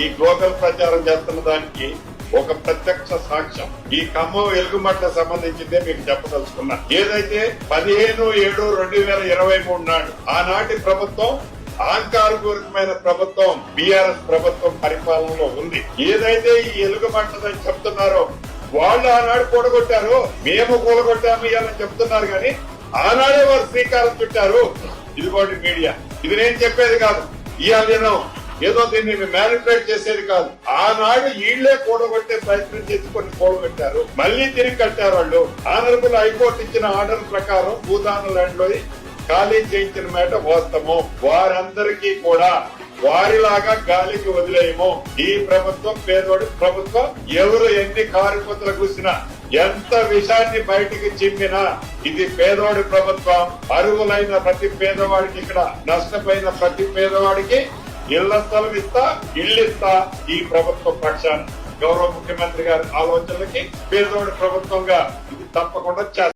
ఈ గ్లోబల్ ప్రచారం చేస్తున్న దానికి ఒక ప్రత్యక్ష సాక్ష్యం ఈ ఖమ్మం వెలుగుమట్ల సంబంధించిందే మీకు చెప్పదలుచుకున్నా. ఏదైతే 15/7/2023 నాడు ఆనాటి ప్రభుత్వం అహంకారపూరితమైన ప్రభుత్వం బీఆర్ఎస్ ప్రభుత్వం పరిపాలనలో ఉంది. ఏదైతే ఈ ఎలుగుమట్టదని చెప్తున్నారో వాళ్ళు ఆనాడు కూడగొట్టారు, మేము కూడగొట్టాము ఇవ్వాలని చెప్తున్నారు కానీ ఆనాడే వారు శ్రీకారం చుట్టారు. ఇదిగోండి మీడియా, ఇది నేను చెప్పేది కాదు. ఇవాళ ఏదో దీన్ని మ్యానిపులేట్ చేసేది కాదు. ఆనాడు ఈళ్లే కూడగొట్టే ప్రయత్నం చేసి కొన్ని కూడగొట్టారు, మళ్లీ తిరిగి కట్టారు వాళ్ళు. ఆనరబుల్ హైకోర్టు ఇచ్చిన ఆర్డర్ ప్రకారం భూదాన ల్యాండ్ లో ఖాళీ చేయించిన మాట వాస్తవం. వారందరికీ కూడా వారిలాగా గాలికి వదిలేయము. ఈ ప్రభుత్వం పేదోడి ప్రభుత్వం. ఎవరు ఎన్ని కారుకొత్తలు కూసినా ఎంత విషాన్ని బయటికి చిమ్మినా ఇది పేదోడి ప్రభుత్వం. అరువులైన ప్రతి పేదవాడికి, ఇక్కడ నష్టపోయిన ప్రతి పేదవాడికి ఇళ్ల స్థలం ఇస్తా, ఇల్లిస్తా ఈ ప్రభుత్వ పక్షాన. గౌరవ ముఖ్యమంత్రి గారి ఆలోచనలకి పేదోడి ప్రభుత్వంగా ఇది తప్పకుండా చేస్తారు.